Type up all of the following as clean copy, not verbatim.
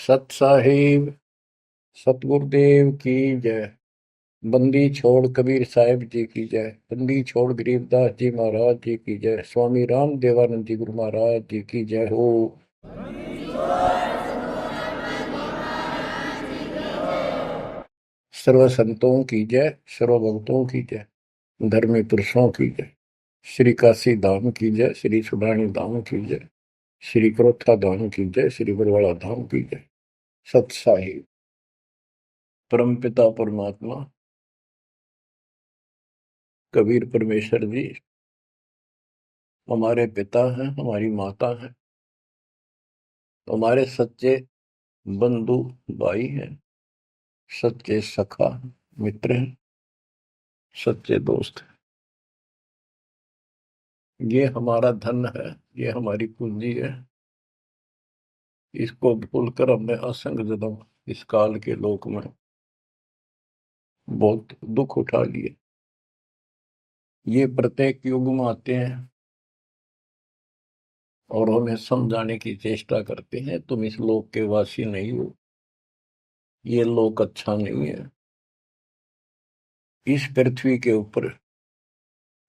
सत साहिब सतगुरुदेव की जय। बंदी छोड़ कबीर साहिब जी की जय। बंदी छोड़ गरीबदास जी महाराज जी की जय। स्वामी राम देवानंद जी गुरु महाराज जी की जय हो। सर्व संतों की जय, सर्व भक्तों की जय, धर्मी पुरुषों की जय। श्री काशी धाम की जय, श्री सुब्राणी धाम की जय, श्री क्रोथा धाम की जय, श्री बरवाड़ा धाम की जय। सत साहिब परमपिता परमात्मा कबीर परमेश्वर जी हमारे पिता हैं, हमारी माता हैं, हमारे सच्चे बंधु भाई हैं, सच्चे सखा मित्र हैं, सच्चे दोस्त हैं। ये हमारा धन है, ये हमारी पूंजी है। इसको भूलकर हमने असंग जन्म इस काल के लोक में बहुत दुख उठा लिए। ये प्रत्येक युग में आते हैं और हमें समझाने की चेष्टा करते हैं, तुम इस लोक के वासी नहीं हो, ये लोक अच्छा नहीं है। इस पृथ्वी के ऊपर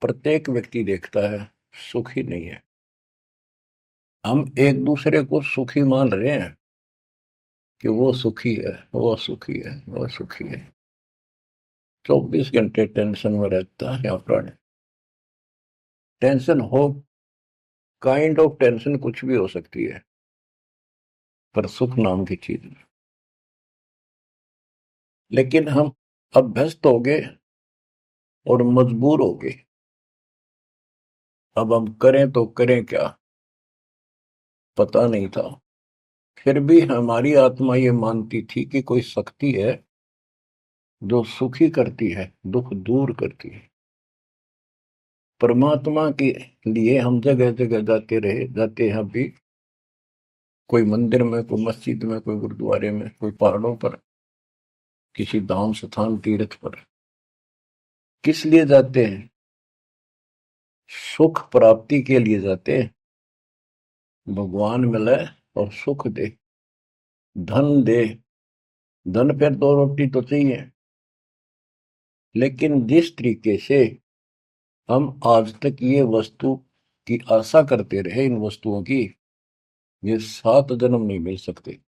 प्रत्येक व्यक्ति देखता है सुखी नहीं है। हम एक दूसरे को सुखी मान रहे हैं कि वो सुखी है, वो सुखी है, वो सुखी है। 24 घंटे टेंशन में रहता है यहाँ प्राणी। टेंशन हो, काइंड ऑफ टेंशन कुछ भी हो सकती है, पर सुख नाम की चीज नहीं। लेकिन हम अभ्यस्त हो गए और मजबूर हो गए। अब हम करें तो करें क्या, पता नहीं था। फिर भी हमारी आत्मा ये मानती थी कि कोई शक्ति है जो सुखी करती है, दुख दूर करती है। परमात्मा के लिए हम जगह जगह जाते रहे, जाते हैं अभी। कोई मंदिर में, कोई मस्जिद में, कोई गुरुद्वारे में, कोई पहाड़ों पर, किसी धाम स्थान तीर्थ पर। किस लिए जाते हैं? सुख प्राप्ति के लिए जाते हैं। भगवान मिले और सुख दे, धन दे। धन पर दो रोटी तो चाहिए, लेकिन जिस तरीके से हम आज तक ये वस्तु की आशा करते रहे, इन वस्तुओं की, ये 7 जन्म नहीं मिल सकते।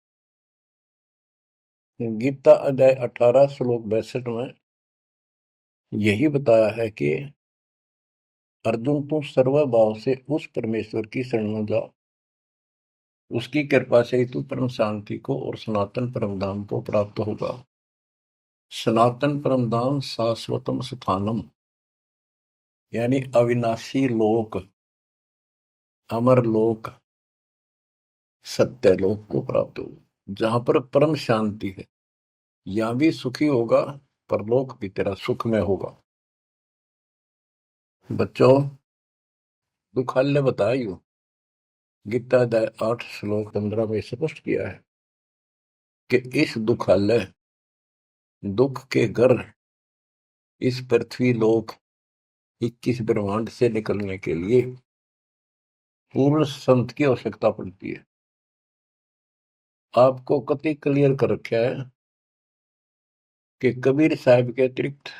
गीता अध्याय 18 श्लोक 62 में यही बताया है कि अर्जुन तू सर्वभाव से उस परमेश्वर की शरण में जा, उसकी कृपा से ही तू परम शांति को और सनातन परम धाम को प्राप्त होगा। सनातन परम धाम शाश्वतम स्थानम, यानी अविनाशी लोक, अमर लोक, सत्य लोक को प्राप्त होगा, जहां पर परम शांति है। यहां भी सुखी होगा, परलोक भी तेरा सुख में होगा। बच्चों, दुखालय बताइयो, गीता अध्याय 8 श्लोक 15 में स्पष्ट किया है कि इस दुखालय, दुख के घर, इस पृथ्वी लोक 21 ब्रह्मांड से निकलने के लिए पूर्ण संत की आवश्यकता पड़ती है। आपको कति क्लियर कर रखा है कि कबीर साहब के अतिरिक्त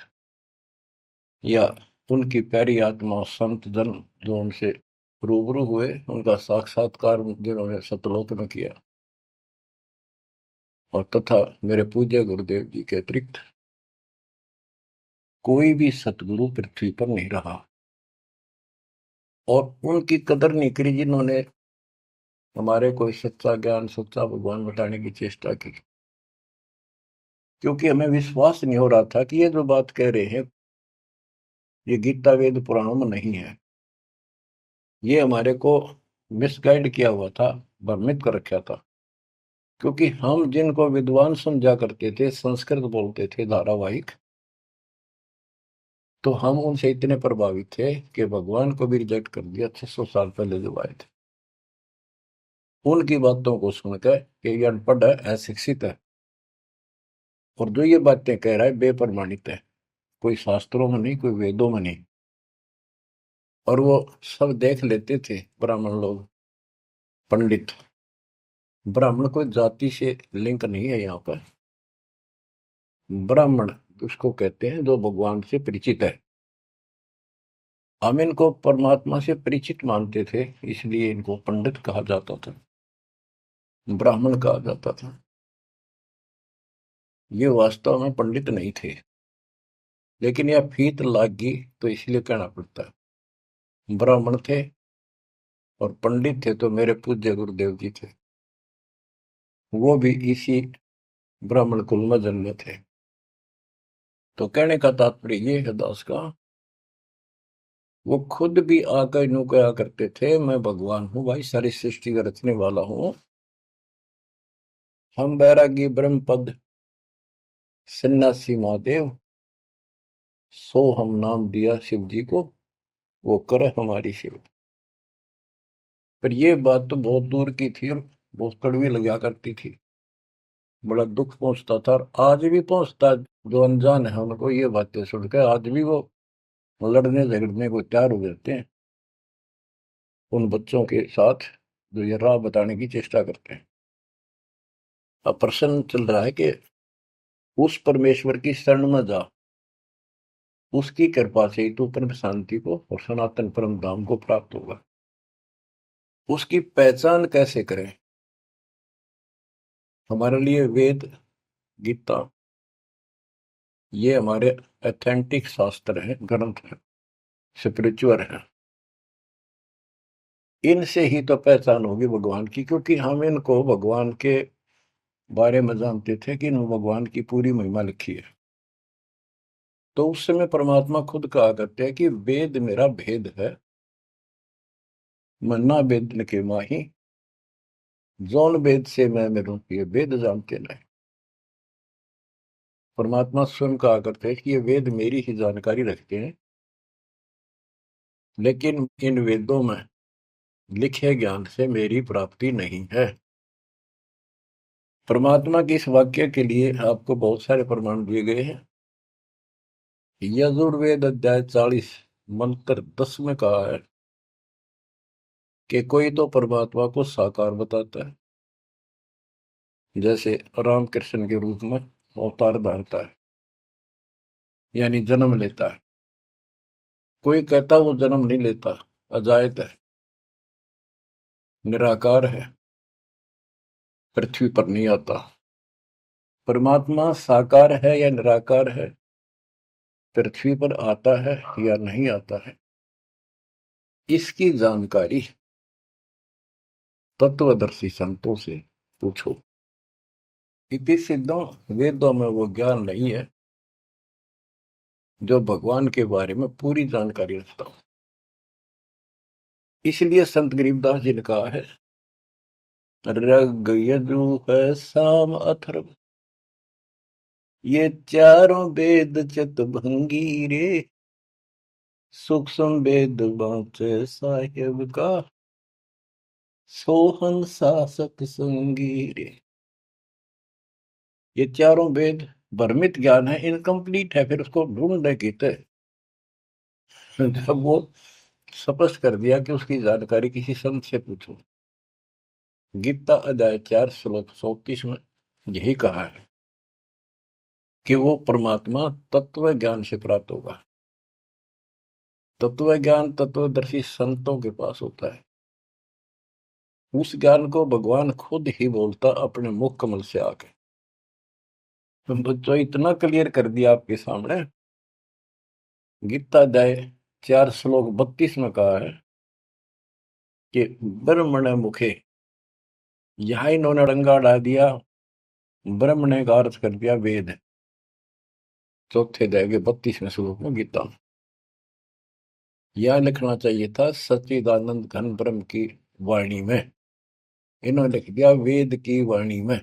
या उनकी प्यारी आत्मा संत जन जो उनसे रूबरू हुए, उनका साक्षात्कार जिन्होंने सतलोक में किया, और तथा मेरे पूज्य गुरुदेव जी के अतिरिक्त कोई भी सतगुरु पृथ्वी पर नहीं रहा। और उनकी कदर नहीं करी जिन्होंने हमारे को सच्चा ज्ञान, सच्चा भगवान बताने की चेष्टा की। क्योंकि हमें विश्वास नहीं हो रहा था कि ये जो बात कह रहे हैं ये गीता वेद पुराणों में नहीं है। ये हमारे को मिसगाइड किया हुआ था, भ्रमित कर रखा था। क्योंकि हम जिनको विद्वान समझा करते थे, संस्कृत बोलते थे धारावाहिक, तो हम उनसे इतने प्रभावित थे कि भगवान को भी रिजेक्ट कर दिया 600 साल पहले जो आए थे। उनकी बातों को सुनकर कि ये अनपढ़ है, अशिक्षित है, और जो ये बातें कह रहा है बेप्रमाणित है, कोई शास्त्रों में नहीं, कोई वेदों में नहीं। और वो सब देख लेते थे ब्राह्मण लोग, पंडित, ब्राह्मण कोई जाति से लिंक नहीं है यहाँ पर। ब्राह्मण उसको कहते हैं जो भगवान से परिचित है। हम इनको परमात्मा से परिचित मानते थे, इसलिए इनको पंडित कहा जाता था, ब्राह्मण कहा जाता था। ये वास्तव में पंडित नहीं थे, लेकिन यह फीत लाग गई तो इसलिए कहना पड़ता है। ब्राह्मण थे और पंडित थे तो मेरे पूज्य गुरुदेव जी थे, वो भी इसी ब्राह्मण कुल में जन्मे थे। तो कहने का तात्पर्य ये है दास का, वो खुद भी आकर यूं कहा करते थे, मैं भगवान हूं भाई, सारी सृष्टि का रचने वाला हूं। हम बैरागी ब्रह्म पद सन्यासी महादेव, सो हम नाम दिया शिव जी को, वो करे हमारी सेवा। पर ये बात तो बहुत दूर की थी और बहुत कड़वी लगा करती थी, बड़ा दुख पहुंचता था और आज भी पहुंचता है। जो अनजान है उनको ये बातें सुनकर आज भी वो लड़ने झगड़ने को तैयार हो जाते हैं उन बच्चों के साथ जो ये राह बताने की चेष्टा करते हैं। अब प्रश्न चल रहा है कि उस परमेश्वर की शरण में जा, उसकी कृपा से ही तू परम शांति को और सनातन परम धाम को प्राप्त होगा। उसकी पहचान कैसे करें? हमारे लिए वेद, गीता, ये हमारे ऑथेंटिक शास्त्र हैं, ग्रंथ हैं, स्पिरिचुअल हैं। इनसे ही तो पहचान होगी भगवान की, क्योंकि हम इनको भगवान के बारे में जानते थे कि इन भगवान की पूरी महिमा लिखी है। तो उस समय परमात्मा खुद कहा करते हैं कि वेद मेरा भेद है, मन्ना वेद के माही, जौन वेद से मैं मेरू ये वेद जानते नहीं। परमात्मा स्वयं कहा करते हैं कि ये वेद मेरी ही जानकारी रखते हैं, लेकिन इन वेदों में लिखे ज्ञान से मेरी प्राप्ति नहीं है। परमात्मा के इस वाक्य के लिए आपको बहुत सारे प्रमाण दिए गए हैं। यजुर्वेद अध्याय 40 मंत्र 10 में कहा है कि कोई तो परमात्मा को साकार बताता है, जैसे रामकृष्ण के रूप में अवतार धारता है, यानी जन्म लेता है। कोई कहता वो जन्म नहीं लेता, अजायत है, निराकार है, पृथ्वी पर नहीं आता। परमात्मा साकार है या निराकार है, पृथ्वी पर आता है या नहीं आता है, इसकी जानकारी तत्वदर्शी संतों से पूछो। इति सिद्धों, वेदों में वो ज्ञान नहीं है जो भगवान के बारे में पूरी जानकारी रखता हो। इसलिए संत गरीबदास जी ने कहा है, रग यजु साम अथर्व, ये चारों वेद चतुर्भंगी रे, सूक्ष्म वेद बाँचे साहेब का, सोहन शासक संगी रे। ये चारों वेद भ्रमित ज्ञान है, इनकम्प्लीट है, फिर उसको ढूंढने की थे। जब वो स्पष्ट कर दिया कि उसकी जानकारी किसी संत से पूछो। गीता अध्याय 4 श्लोक 34 में यही कहा है कि वो परमात्मा तत्व ज्ञान से प्राप्त होगा। तत्व ज्ञान तत्वदर्शी संतों के पास होता है। उस ज्ञान को भगवान खुद ही बोलता अपने मुख कमल से आके। तो बच्चों इतना क्लियर कर दिया आपके सामने। गीता अध्याय 4 श्लोक 32 में कहा है कि ब्रह्मण मुखे, यहां इन्होंने रंगा डाल दिया, ब्रह्म ने का अर्थ कर दिया वेद। चौथे अध्याय के 32वें श्लोक में गीता में यह लिखना चाहिए था सच्चिदानंद घन ब्रह्म की वाणी में, इन्होंने लिख दिया वेद की वाणी में।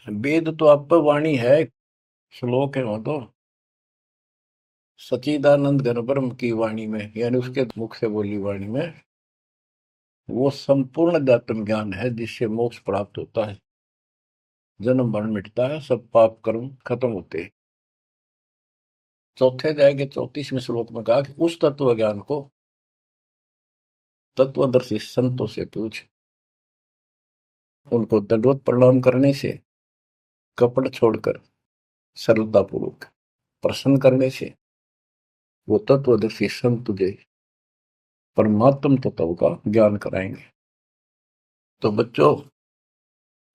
वेद तो आप पर वाणी है, श्लोक है वो तो। सच्चिदानंद घन ब्रह्म की वाणी में यानी उसके मुख से बोली वाणी में वो संपूर्ण अध्यात्म ज्ञान है जिससे मोक्ष प्राप्त होता है, जन्म मरण मिटता है, सब पाप कर्म खत्म होते हैं। चौथे अध्याय के 34वें श्लोक में कहा कि उस तत्व ज्ञान को तत्वदर्शी संतों से पूछ। उनको दंडवत प्रणाम करने से, कपट छोड़कर सरलतापूर्वक प्रसन्न करने से वो तत्वदर्शी संत तुझे परमात्म तत्व का ज्ञान कराएंगे। तो बच्चों,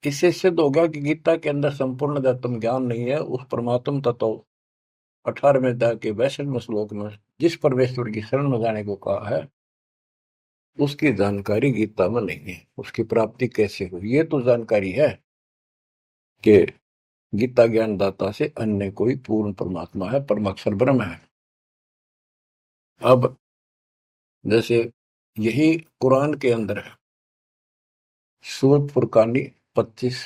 इससे सिद्ध होगा कि गीता के अंदर संपूर्ण आत्म ज्ञान नहीं है। उस परमात्म तत्व 18वें अध्याय के 62वें श्लोक में जिस परमेश्वर की शरण में जाने को कहा है, उसकी जानकारी गीता में नहीं है। उसकी प्राप्ति कैसे हो, ये तो जानकारी है कि गीता ज्ञान दाता से अन्य कोई पूर्ण परमात्मा है, परमाक्षर ब्रह्म है। अब जैसे यही कुरान के अंदर है, सूरत फुरकानी 25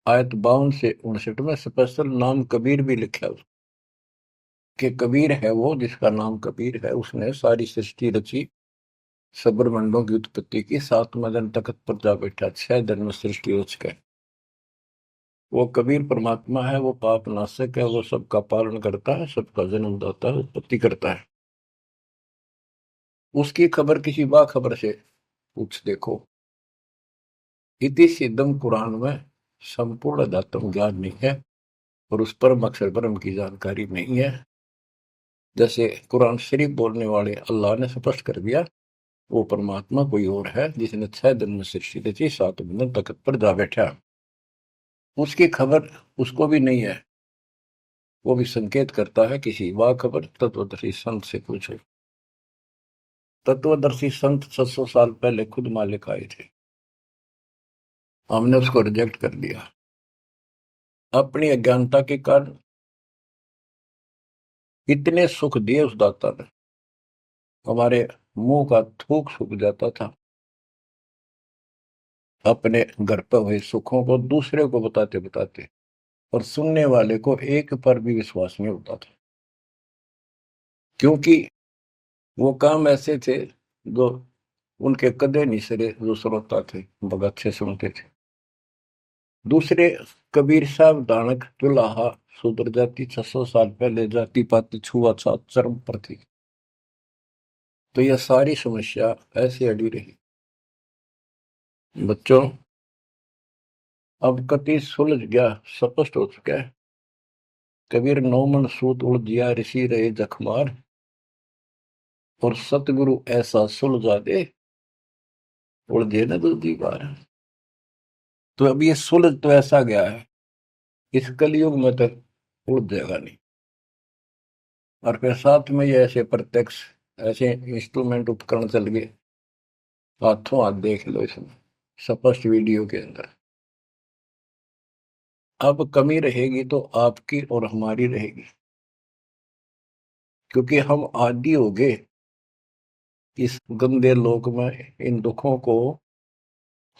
आयत 52 से 59 में स्पेशल नाम कबीर भी लिखा है कि कबीर है वो जिसका नाम कबीर है, उसने सारी सृष्टि रची, सब्रमंडों की उत्पत्ति की, 7वें दिन तख्त पर जा बैठा, 6 दिन में सृष्टि रच गए। वो कबीर परमात्मा है, वो पाप नाशक है, वो सबका पालन करता है, सबका जन्म दाता है, उत्पत्ति करता है। उसकी खबर किसी बाखबर से पूछ देखो। इति सिद्धम कुरान में संपूर्ण दातम ज्ञान नहीं है और उस परम अक्षर ब्रह्म की जानकारी नहीं है। जैसे कुरान शरीफ बोलने वाले अल्लाह ने स्पष्ट कर दिया, वो परमात्मा कोई और है जिसने 6 दिन में सृष्टि रची, 7वें दिन तख्त पर जा बैठा। उसकी खबर उसको भी नहीं है। वो भी संकेत करता है किसी बाखबर तत्वदर्शी संत से पूछो। तत्वदर्शी संत 700 साल पहले खुद मालिक आए थे, हमने उसको रिजेक्ट कर दिया अपनी अज्ञानता के कारण। इतने सुख दिए उस दाता ने, हमारे मुंह का थूक सूख जाता था। अपने घर पर हुए सुखों को दूसरे को बताते बताते, और सुनने वाले को एक पर भी विश्वास नहीं होता था, क्योंकि वो काम ऐसे थे जो उनके कदे नहीं सरे, जो श्रोता थे बहुत अच्छे सुनते थे। दूसरे कबीर साहब दानक दुल्हा शूद्र जाति 600 साल पहले जाति पाति छुआछूत चरम पर थी। तो यह सारी समस्या ऐसे अड़ी रही। बच्चों, अब कति सुलझ गया, स्पष्ट हो चुका है। कबीर 9 मन सूत उलझिया ऋषि रहे जखमार, और सतगुरु ऐसा सुलझा दे उलझे न दूसरी बार। तो अब ये सुलझ तो ऐसा गया है, इस कलयुग में तो उलझ जाएगा नहीं। और फिर साथ में ये ऐसे प्रत्यक्ष ऐसे इंस्ट्रूमेंट उपकरण चल गए, हाथों हाथ देख लो इसमें स्पष्ट वीडियो के अंदर। अब कमी रहेगी तो आपकी और हमारी रहेगी, क्योंकि हम आदी हो गए इस गंदे लोक में इन दुखों को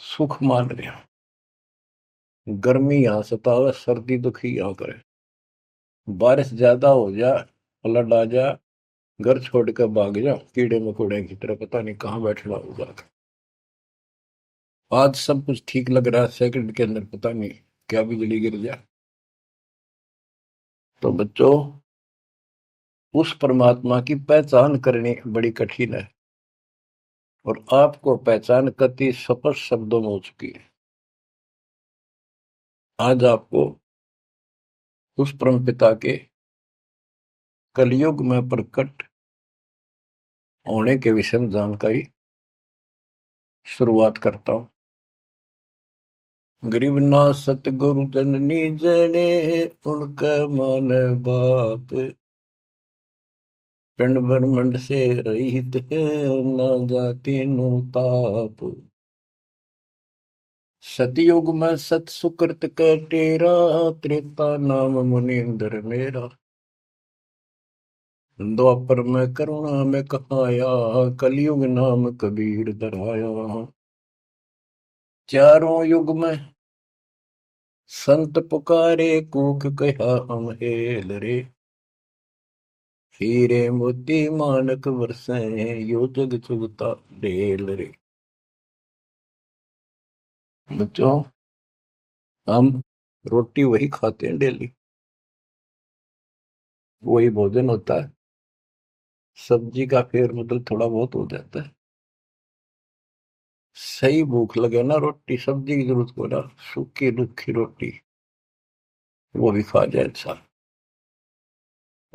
सुख मान रहे हैं। गर्मी यहाँ सतावे, सर्दी दुखी यहाँ करे, बारिश ज्यादा हो जा, फ्लड आ जा, घर छोड़ कर भाग जा, कीड़े मकोड़े की तरह पता नहीं कहाँ बैठना होगा। आज सब कुछ ठीक लग रहा है, सेकंड के अंदर पता नहीं क्या बिजली गिर जाए। तो बच्चों, उस परमात्मा की पहचान करनी बड़ी कठिन है, और आपको पहचान कति स्पष्ट शब्दों में हो चुकी है। आज आपको उस परम पिता के कलयुग में प्रकट होने के विषय में जानकारी शुरुआत करता हूं। गरीब ना सतगुरु जननी जने, उनका मान बाप, पिंड ब्रह्मंड से रहित है, ना जाति नु ताप। सतयुग में सत सुकृत का तेरा, त्रेता नाम मुनींद्र मेरा। द्वापर में करुणा में कहाया, कलयुग नाम कबीर धराया। चारों युग में संत पुकारे, कूक कहा हम हेल रे। हीरे मोती मानक बरसे, यो जग चुगता ढेल रे। बच्चों, हम रोटी वही खाते हैं डेली, वही भोजन होता है, सब्जी का फेर बदल थोड़ा बहुत हो जाता है। सही भूख लगे ना, रोटी सब्जी की जरूरत को ना, सूखी रूखी रोटी वो भी खा जाए इंसान।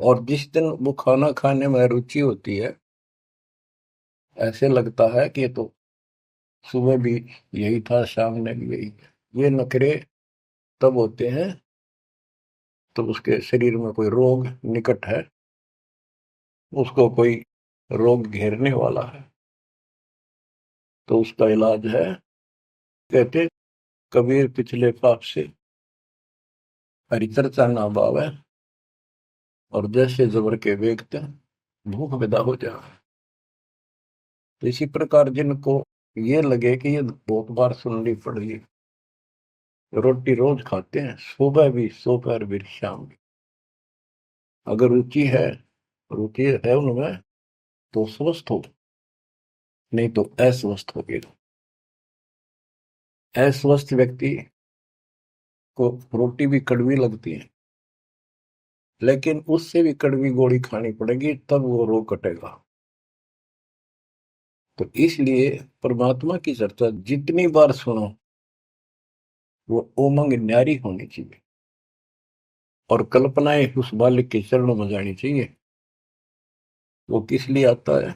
और जिस दिन वो खाना खाने में रुचि होती है, ऐसे लगता है कि ये तो सुबह भी यही था, शाम ने भी यही। ये नखरे तब होते हैं तो उसके शरीर में कोई रोग निकट है, उसको कोई रोग घेरने वाला है, तो उसका इलाज है। कहते कबीर पिछले पाप से हरिचर्चा ना बावे, और जैसे जबर के वेगते भूख विदा हो जाए। तो इसी प्रकार जिनको ये लगे कि ये बहुत बार सुननी पड़ेगी, रोटी रोज खाते हैं, सुबह भी दोपहर भी शाम भी, अगर रुचि है उनमें, तो स्वस्थ हो, नहीं तो अस्वस्थ हो गए। अस्वस्थ व्यक्ति को रोटी भी कड़वी लगती है, लेकिन उससे भी कड़वी गोली खानी पड़ेगी, तब वो रोग कटेगा। तो इसलिए परमात्मा की चर्चा जितनी बार सुनो, वो उमंग न्यारी होनी चाहिए, और कल्पनाएं उस बालक के चरणों में जानी चाहिए। वो किस लिए आता है?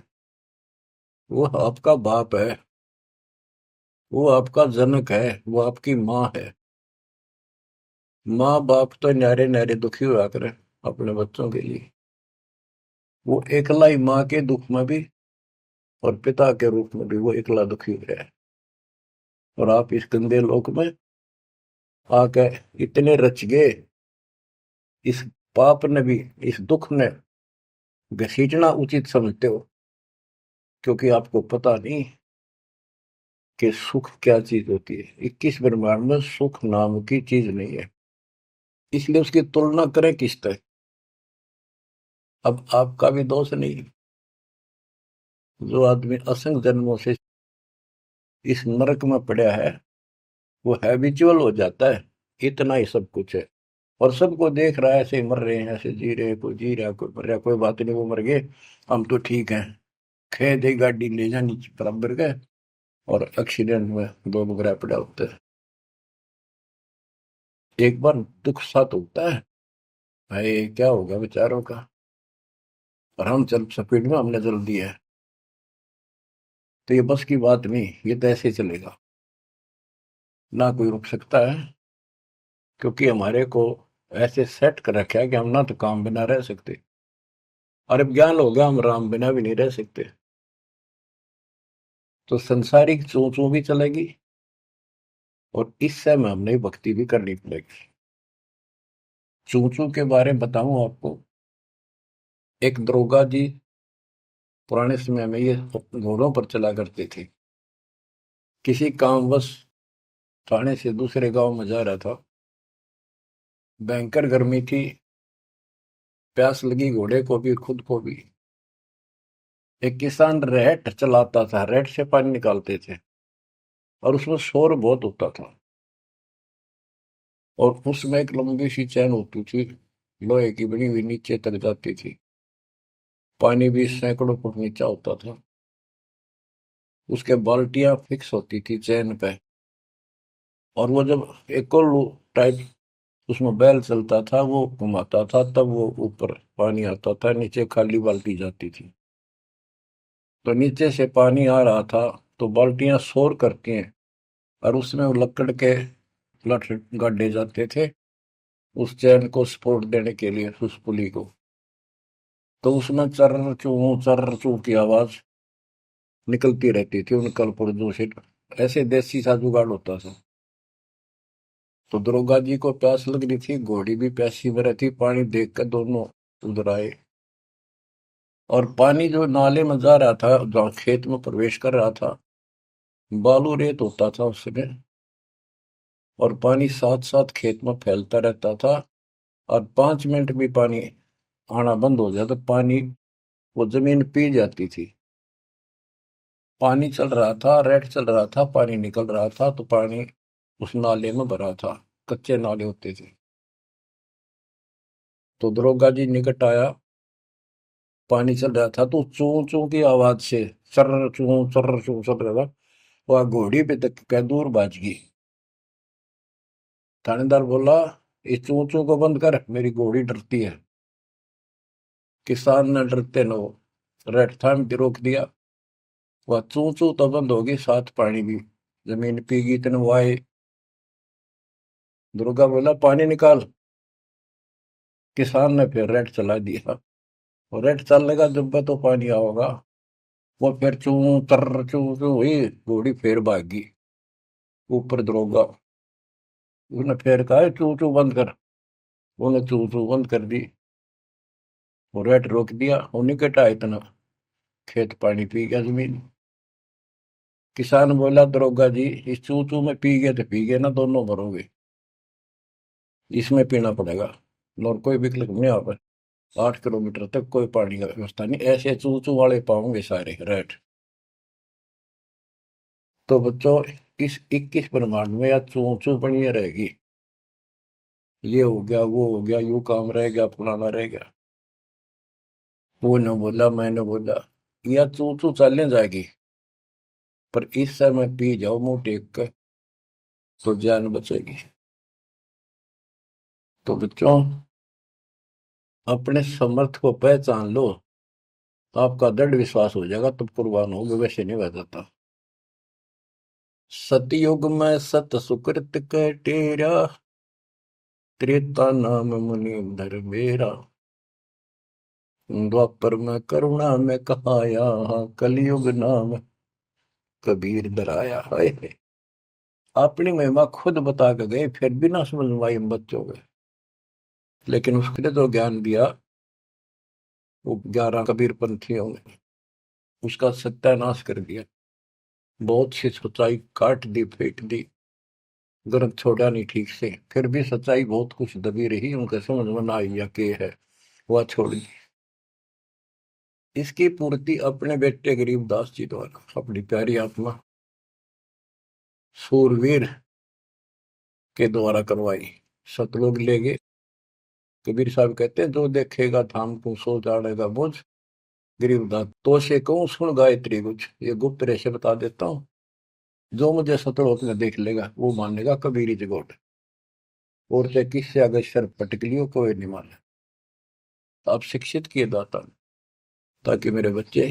वो आपका बाप है, वो आपका जनक है, वो आपकी माँ है। माँ बाप तो न्यारे न्यारे दुखी हुआ करे अपने बच्चों के लिए। वो एकला ही माँ के दुख में भी और पिता के रूप में भी वो एकला दुखी हो रहा है। और आप इस गंदे लोक में आके इतने रच गए, इस पाप ने भी, इस दुख ने घसीटना उचित समझते हो, क्योंकि आपको पता नहीं कि सुख क्या चीज होती है। 21 ब्रह्मांड में सुख नाम की चीज नहीं है, इसलिए उसकी तुलना करें किससे? अब आपका भी दोष नहीं। जो आदमी असंख्य जन्मों से इस नरक में पड़ा है, वो हैबिचुअल हो जाता है, इतना ही सब कुछ है। और सबको देख रहा है, ऐसे ही मर रहे हैं, ऐसे जी रहे हैं, कोई जी रहा, कोई मर रहा, कोई बात नहीं, वो मर गए, हम तो ठीक हैं। खे दे गाड़ी ले जानी बराबर का, और एक्सीडेंट में दो बगैर पड़ा होता है। एक बार दुख साथ होता है, भाई क्या होगा बेचारों का, और हम चल स्पीड में हमने चल दिया है, तो ये बस की बात नहीं, ये तो ऐसे चलेगा, ना कोई रुक सकता है। क्योंकि हमारे को ऐसे सेट कर रखा है कि हम ना तो काम बिना रह सकते, और अब ज्ञान हो गया हम राम बिना भी नहीं रह सकते। तो संसारिक चोचों भी चलेगी, और इस समय हमने भक्ति भी करनी पड़ेगी। चूचू के बारे में बताऊं आपको, एक दरोगा जी पुराने समय में ये घोड़ों पर चला करते थे। किसी कामवश थाने से दूसरे गांव में जा रहा था, भयंकर गर्मी थी, प्यास लगी घोड़े को भी खुद को भी। एक किसान रहट चलाता था, रहट से पानी निकालते थे, और उसमें शोर बहुत होता था। और उसमें एक लंबी सी चैन होती थी, लोहे की बनी हुई, नीचे तक जाती थी। पानी भी सैकड़ों फुट नीचा होता था। उसके बाल्टियां फिक्स होती थी चैन पे, और वो जब एक और टाइप उसमें बैल चलता था, वो घुमाता था, तब वो ऊपर पानी आता था, नीचे खाली बाल्टी जाती थी। तो नीचे से पानी आ रहा था, तो बाल्टियां शोर करती हैं, और उसमें वो लकड़ के लठ गाड़े जाते थे उस चैन को सपोर्ट देने के लिए, उस पुली को। तो उसमें चर्र चू की आवाज निकलती रहती थी उन कलपुर्जों से। ऐसे देसी सा जुगाड़ होता था। तो दरोगा जी को प्यास लग रही थी, घोड़ी भी प्यासी में रहती, पानी देख कर दोनों उधर आए। और पानी जो नाले में जा रहा था, जहाँ खेत में प्रवेश कर रहा था, बालू रेत होता था उस समय, और पानी साथ साथ खेत में फैलता रहता था। और 5 मिनट भी पानी आना बंद हो जाए तो पानी, वो जमीन पी जाती थी। पानी चल रहा था, रेड चल रहा था, पानी निकल रहा था, तो पानी उस नाले में भरा था, कच्चे नाले होते थे। तो दरोगा जी निकट आया, पानी चल रहा था, तो चू चू की आवाज से, चर्र चू चल रहा था, वह घोड़ी पे तक कै दूर बाज गई। थानेदार बोला, इस चू चू को बंद कर, मेरी घोड़ी डरती है। किसान ने डरते न रेड थाम के रोक दिया। वह चू चू तो बंद होगी, साथ पानी भी। जमीन पीगी इतने वाए। दुर्गा बोला, पानी निकाल। किसान ने फिर रेड चला दिया, और रेड चलने का जब तो पानी आओगा। वो फिर चू चू हुई, घोड़ी फिर भागी। ऊपर दरोगा, उसने फिर कहा, चू चू बंद कर। उन्हें चू चू बंद कर दी, और रेड रोक दिया। उन्हीं के टा इतना खेत पानी पी गया जमीन। किसान बोला, दरोगा जी, इस चू चू में पी गए तो पी गए ना, दोनों मरोगे। इसमें पीना पड़ेगा, और कोई विकल्प नहीं आ पाए। 8 किलोमीटर तक कोई पानी का व्यवस्था नहीं, ऐसे चू चू वाले पाओगे सारे रेड। तो बच्चों, इस 21 ब्रह्मांड में या चू चू बनी रहेगी। ये हो गया, वो हो गया, यू काम रह गया, फलाना रह गया। वो न बोला, मैंने बोला, या चू चू चलने जाएगी, पर इस समय पी जाओ मुंह टेक कर, तो जान बचेगी। तो बच्चों, अपने समर्थ को पहचान लो, आपका दृढ़ विश्वास हो जाएगा, तब कुर्बान होगे, वैसे नहीं बह जाता। सतयुग में सत सुकृत के टेरा, त्रेता नाम मुनि धर मेरा। द्वापर में करुणा में कहाया, कलयुग नाम कबीर धराया। है अपनी महिमा खुद बता के गए, फिर भी ना समझ में आई हम बच्चों के। लेकिन उसने जो ज्ञान दिया, वो 11 कबीर पंथियों ने उसका सत्यानाश कर दिया। बहुत सी सच्चाई काट दी, फेंक दी, ग्रंथ छोड़ा नहीं ठीक से। फिर भी सच्चाई बहुत कुछ दबी रही, उनके समझ में ना आई या के है, वह छोड़ दी। इसकी पूर्ति अपने बेटे गरीबदास जी द्वारा, अपनी प्यारी आत्मा सूरवीर के द्वारा करवाई। सतलोक ले गए। कबीर साहब कहते हैं, जो देखेगा धाम को सो जानेगा बुझ। गरीबदास, तो से कहूं सुन गायत्री कुछ, ये गुप्त रहस्य बता देता हूँ। जो मुझे सतलोक में देख लेगा, वो मानेगा कबीरी जगोट, और चाहे किससे अगर सर पटक लियो, कोई नहीं माने। आप शिक्षित किए दाता, ताकि मेरे बच्चे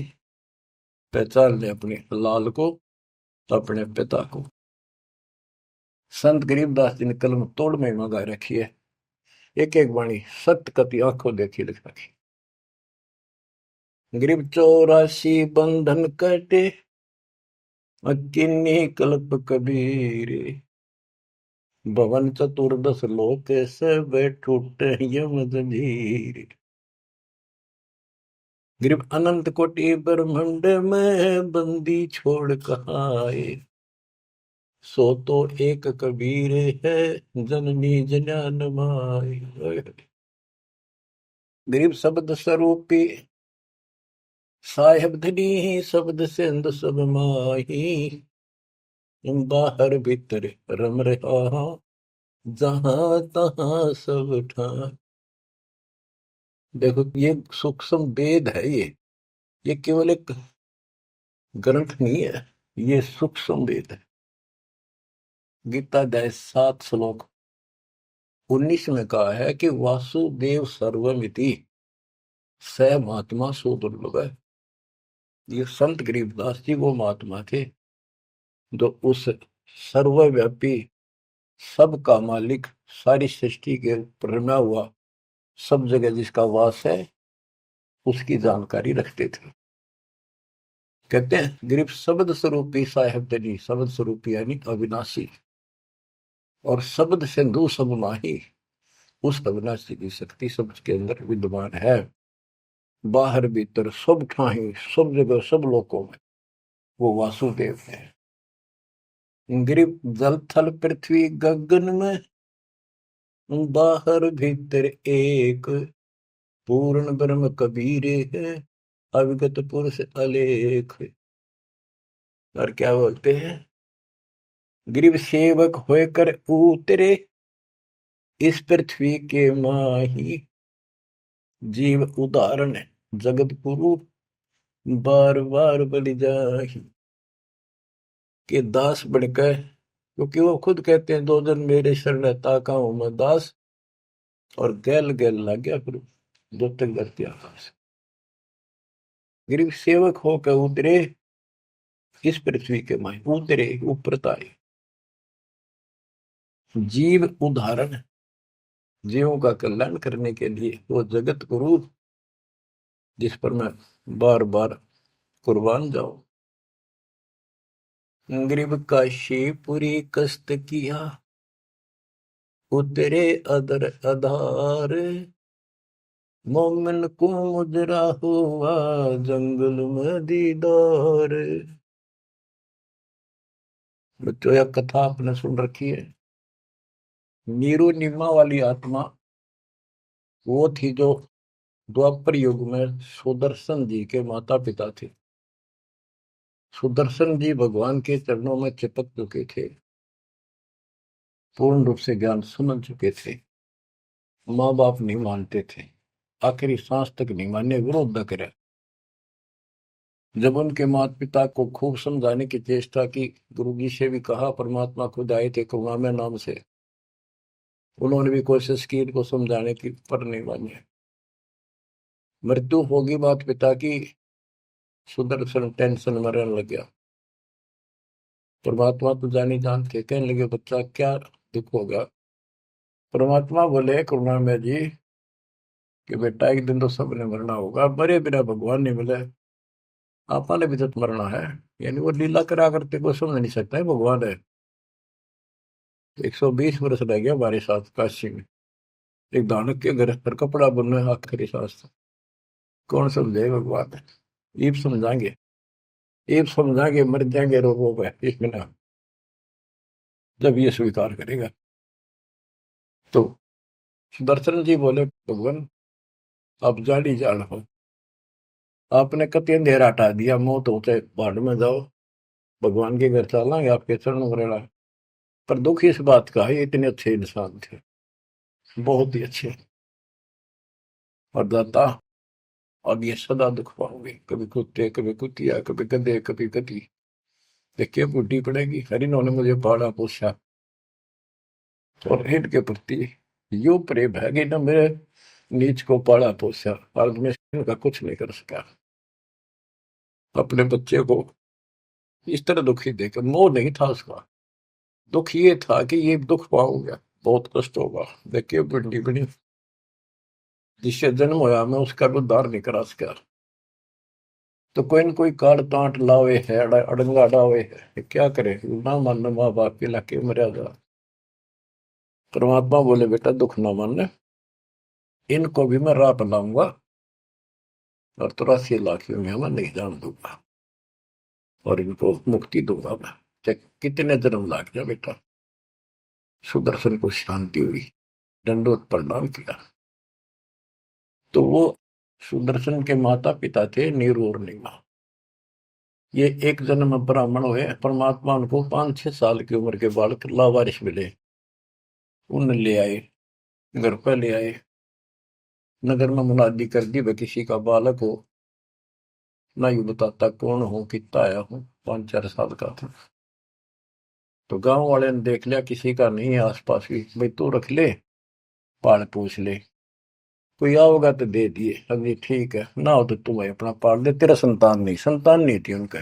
पहचान ले अपने लाल को, अपने पिता को। संत गरीबदास जी ने कलम तोड़ में मंगा रखी है, एक एक वाणी सत्य कति आंखों देखी लिख रखी। गरीब 84 बंधन कटे, किन्नी कल्प कबीर। भवन चतुर्दश लोक सब टूटे यम जंजीर। गरीब अनंत कोटि ब्रह्मांड में बंदी छोड़ कहाए, सो तो एक कबीर है, जननी जनान माई। गरीब शब्द स्वरूपी साहेब धनी, शब्द सिंध सब माही। बाहर भीतर रम रहा, जहां तहां सब ठाई। देखो, ये सूक्ष्म वेद है। ये केवल एक ग्रंथ नहीं है, ये सूक्ष्म वेद है। गीता अध्याय 7 श्लोक 19 में कहा है कि वासुदेव सर्वमिति, स महात्मा सो दुर्लभ है। ये संत गरीबदास जी वो महात्मा थे, जो उस सर्वव्यापी, सबका मालिक, सारी सृष्टि के ऊपर रमा हुआ, सब जगह जिसका वास है, उसकी जानकारी रखते थे। कहते हैं, गरीब शब्द स्वरूपी साहेब धनी, शब्द स्वरूपी यानी अविनाशी, और शब्द सिंधु सब माही, उस अविनाशी की शक्ति सब के अंदर विद्यमान है। बाहर भीतर सब ठाही, सब जगह, सब लोकों में वो वासुदेव है। गरीब जल थल पृथ्वी गगन में, बाहर भीतर एक, पूर्ण ब्रह्म कबीर है, अविगत पुरुष अलेख। और क्या बोलते हैं, गरीब सेवक होकर उतरे, इस पृथ्वी के माही। जीव उदाहरण जगत गुरु, बार बार बलि जाही। कि दास बनकर, क्योंकि वो खुद कहते हैं 2 दिन मेरे शरण ताका हूं मैं दास, और गैल गैल लग गया फिर जो तक धरती आकाश। गरीब सेवक होकर उतरे इस पृथ्वी के माए, उतरे ऊपर ताए। जीव उदाहरण, जीवों का कल्याण करने के लिए वो जगत गुरु जिस पर मैं बार बार कुर्बान जाऊं। गरीब काशी पूरी कष्ट किया, उतरे अदर आधार, मोमिन को मुजरा हुआ जंगल में दीदार। बच्चों यह कथा आपने सुन रखी है। नीरू निम्मा वाली आत्मा वो थी जो द्वापर युग में सुदर्शन जी के माता पिता थे। सुदर्शन जी भगवान के चरणों में चिपक चुके थे, पूर्ण रूप से ज्ञान समझ चुके थे। माँ बाप नहीं मानते थे, आखिरी सांस तक नहीं माने, विरोध न करे। जब उनके माता पिता को खूब समझाने की चेष्टा की, गुरु जी से भी कहा, परमात्मा खुद आए थे करुणामय नाम से, उन्होंने भी कोशिश की इनको समझाने की, पर नहीं माने। मृत्यु होगी माता पिता की, सुदर्शन टेंशन में रहने लग गया। परमात्मा तो जानी जानते, कहने लगे बच्चा क्या दुख होगा। परमात्मा बोले करुणामय जी कि बेटा एक दिन तो सबने मरना होगा, मरे बिना भगवान नहीं मिले, आपने भी तो मरना है। यानी वो लीला करा करते को समझ नहीं सकता है भगवान है। 120 वर्ष रह गया हमारे साथ काशी में, एक दानक के घर पर कपड़ा बुनना आखिरी सांस, कौन समझे भगवान है। ईब समझाएंगे, ईब समझाएंगे, मर जाएंगे रोगों पे इस बिना, जब ये स्वीकार करेगा। तो सुदर्शन जी बोले भगवान आप जान ही जान हो, आपने कति अंधेरा हटा दिया, मौत होते भाड़ में जाओ, भगवान के घर चलेंगे, आपके चरण वरेला। पर दुख इस बात का है, इतने अच्छे इंसान थे, बहुत ही अच्छे, और दाता अब ये सदा दुख पाओगे, कभी कुत्ते, कभी कुतिया, कभी गधे, कभी गधी। देखिए बुढ़ी पड़ेगी, हर इन्होंने मुझे पाला पोसा, और इनके प्रति यो प्रेम है कि न मेरे नीच को पाला पोसा, आज मैं इनका कुछ नहीं कर सका। अपने बच्चे को इस तरह दुखी देकर, मोह नहीं था उसका, दुख ये था कि ये दुख पाऊंगा, बहुत कष्ट होगा। देखिए बुढ़ी बड़ी, जिससे जन्म होया मैं उसका भी उद्धार नहीं करा सका। तो कोई न कोई काट तांट लावे है, अड़ंगा डावे है, क्या करे, ना मानना माँ बाप के लाके मर्यादा। परमात्मा बोले बेटा दुख ना मानना, इनको भी मैं राह बनाऊंगा, और 83 लाख में मैं नहीं जान दूंगा, और इनको मुक्ति दूंगा मैं, चाहे कितने जन्म लाग जाए बेटा। सुदर्शन को शांति हुई, दंडोत प्रणाम किया। तो वो सुदर्शन के माता पिता थे नीरू और नीमा। ये एक जन्म ब्राह्मण हुए, परमात्मा उनको 5-6 साल की उम्र के बालक लावारिश मिले, उन ले आए, घर पर ले आए, नगर में मुनादी कर दी, वह किसी का बालक हो, ना यू बताता कौन हो, कितना आया हूं, 5-4 साल का था। तो गांव वाले ने देख लिया किसी का नहीं है आसपास भी, भाई तू रख ले, पाल पूछ ले, कोई आओगा तो दे दिए, अभी ठीक है, ना हो तो तुम अपना पाल दे, तेरा संतान नहीं, संतान नहीं थी उनका।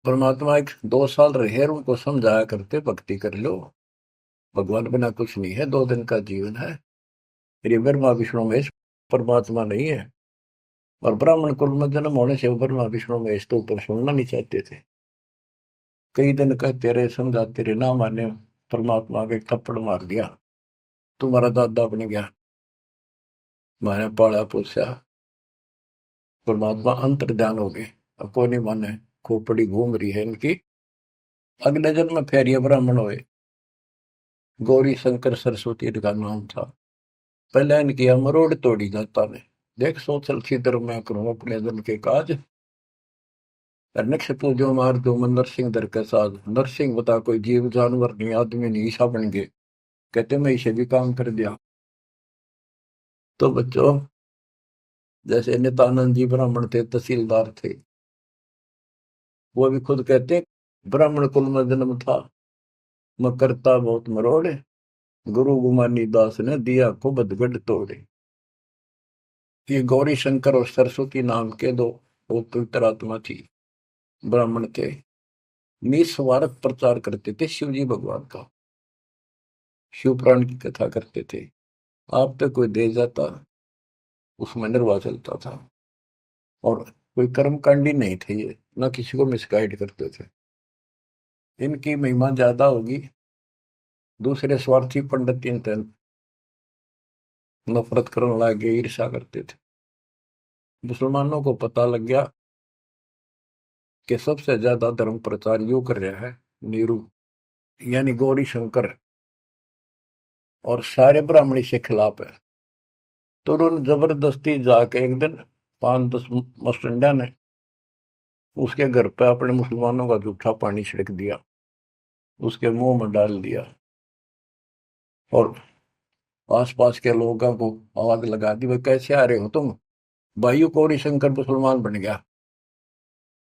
परमात्मा 2 साल रहे, उनको समझाया करते भक्ति कर लो, भगवान बिना कुछ नहीं है, 2 दिन का जीवन है, ये ब्रह्मा विष्णु महेश परमात्मा नहीं है। और ब्राह्मण कुल में जन्म होने से ब्रह्मा विष्णु महेश तो ऊपर सुनना नहीं चाहते थे। कई दिन कहते रहे, समझाते रहे, ना माने, परमात्मा के थप्पड़ मार दिया, तुम्हारा दादा बन गया, मैंने पाला पोसा। परमात्मा अंतर ध्यान हो गए, अब कोई नहीं माने, खोपड़ी घूम रही है इनकी। अगले जन्म में फिर ये ब्राह्मण हुए, गौरी शंकर सरस्वती इनका नाम था। पहले इनकी मरोड़ तोड़ी जाता ने, देख सोचल छिद्र मैं करूं अपने जन के काज, नक्ष पूजो मार दो मन नरसिंह दर के साथ। नरसिंह बता कोई जीव जानवर नहीं, आदमी नहीं, ईसा बन गए, कहते मैं इसे भी काम कर दिया। तो बच्चों जैसे नित्यानंद जी ब्राह्मण थे, तहसीलदार थे, वो भी खुद कहते ब्राह्मण कुल में जन्म था, मैं करता बहुत मरोड़े, गुरु गुमानी दास ने दिया को बदगढ़ तोड़े। ये गौरी शंकर और सरस्वती नाम के दो वो पवित्र आत्मा थी, ब्राह्मण के निस्वार्थ प्रचार करते थे शिव जी भगवान का, शिव पुराण की कथा करते थे। आप पे कोई दे जाता, उसमें निर्वाह चलता था, और कोई कर्मकांडी नहीं थे ये, ना किसी को मिसगाइड करते थे। इनकी महिमा ज्यादा होगी, दूसरे स्वार्थी पंडित इनसे नफरत करने लगे, ईर्षा करते थे। मुसलमानों को पता लग गया कि सबसे ज्यादा धर्म प्रचार यू कर रहा है नीरू, यानी गौरी शंकर, और सारे ब्राह्मणी से खिलाफ है। तो उन्होंने जबरदस्ती जाके एक दिन 5-10 मस्टंडा ने उसके घर पे अपने मुसलमानों का जूठा पानी छिड़क दिया, उसके मुंह में डाल दिया, और आसपास के लोगों को आवाज लगा दी, भाई कैसे आ रहे हो तुम, भाइयों गौरी शंकर मुसलमान बन गया।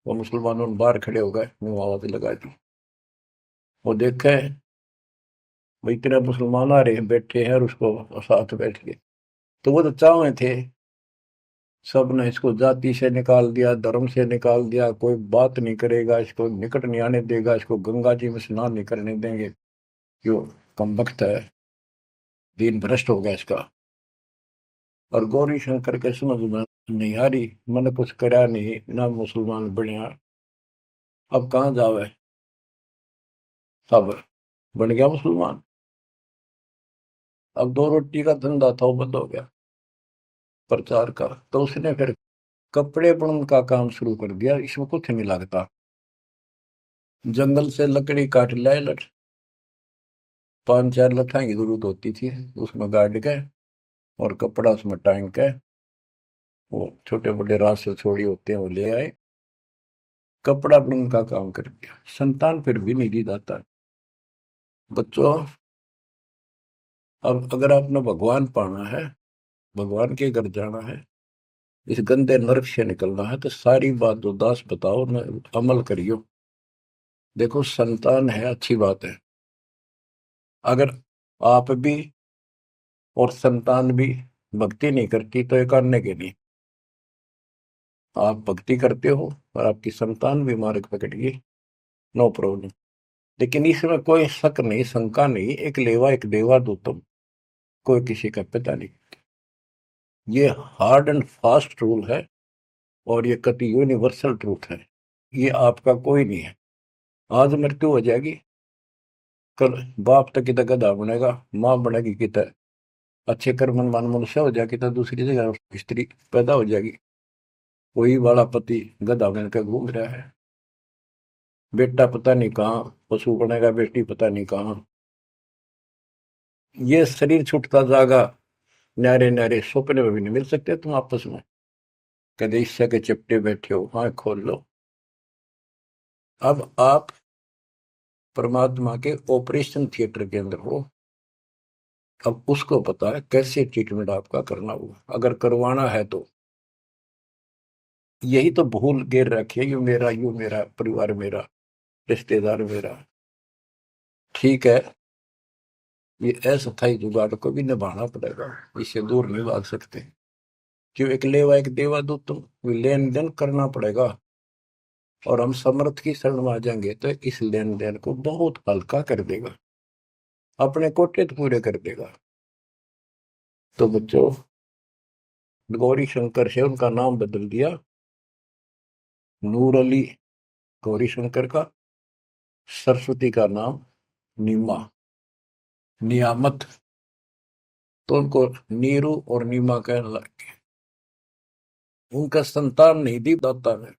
वो मुसलमानों ने बाहर खड़े हो गए, मुंह आवाज लगा दी। वो देखे भाई तेरा मुसलमान आ रहे हैं, बैठे हैं, और उसको साथ बैठ के, तो वो तो चावे थे, सब ने इसको जाति से निकाल दिया, धर्म से निकाल दिया, कोई बात नहीं करेगा, इसको निकट नहीं आने देगा, इसको गंगा जी में स्नान नहीं करने देंगे, क्यों कमबख्त है, दीन भ्रष्ट हो गया इसका। और गौरी शंकर के समझ में नहीं आ रही, मैंने कुछ करा नहीं ना, मुसलमान बनया, अब कहाँ जावे, सब बन गया मुसलमान। अब 2 रोटी का धंधा था वो बंद हो गया प्रचार का, तो उसने फिर कपड़े बुनने का काम शुरू कर दिया। इसमें कुछ नहीं लगता, जंगल से लकड़ी काट लाए, 5-4 लठा की जरूरत होती थी, उसमें गाड़ के और कपड़ा उसमें टांग के, वो छोटे बड़े रास से छोड़ी होते हैं वो ले आए, कपड़ा बुनने का काम कर दिया। संतान फिर भी नहीं दी जाता। बच्चों, अब अगर आपने भगवान पाना है, भगवान के घर जाना है, इस गंदे नरक से निकलना है, तो सारी बात जो दास बताओ न, अमल करियो। देखो संतान है अच्छी बात है, अगर आप भी और संतान भी भक्ति नहीं करती तो एक करने के नहीं, आप भक्ति करते हो और आपकी संतान भी मार्ग पकड़ गई, नो प्रॉब्लम। लेकिन इसमें कोई शक नहीं, शंका नहीं, एक लेवा एक देवा दो तुम, कोई किसी का पता नहीं। ये हार्ड एंड फास्ट रूल है, और ये कति यूनिवर्सल ट्रूथ है, ये आपका कोई नहीं है। आज मृत्यु हो जाएगी, कल बाप तक कितना गधा बनेगा, माँ बनेगी कितना अच्छे कर्म मन मनुष्य हो जाएगी, तो दूसरी जगह स्त्री पैदा हो जाएगी, वही वाला पति गधा बनकर घूम रहा है, बेटा पता नहीं कहाँ पशु बनेगा, बेटी पता नहीं कहाँ। ये शरीर छूटता जागा, न्यारे न्यारे सपने में भी नहीं मिल सकते तुम आपस में, कदे ईर्ष्या के चिपटे बैठे हो, हाँ खोल लो। अब आप परमात्मा के ऑपरेशन थिएटर के अंदर हो, अब उसको पता है कैसे ट्रीटमेंट आपका करना होगा, अगर करवाना है तो। यही तो भूल गिर रखी है, यू मेरा परिवार मेरा, रिश्तेदार मेरा। ठीक है, ये अस्थायी जुगाड़ को भी निभाना पड़ेगा, इससे दूर नहीं भाग सकते। क्यों, एक लेवा एक देवा दो तुम, लेन देन करना पड़ेगा, और हम समर्थ की शरण में आ जाएंगे तो इस लेन देन को बहुत हल्का कर देगा, अपने कोटे तो पूरे कर देगा। तो बच्चों, गौरी शंकर से उनका नाम बदल दिया, नूर अली गौरी शंकर का, सरस्वती का नाम नीमा, नियामत, तो उनको नीरू और नीमा कहने लगे। उनका संतान नहीं दी दाता ने,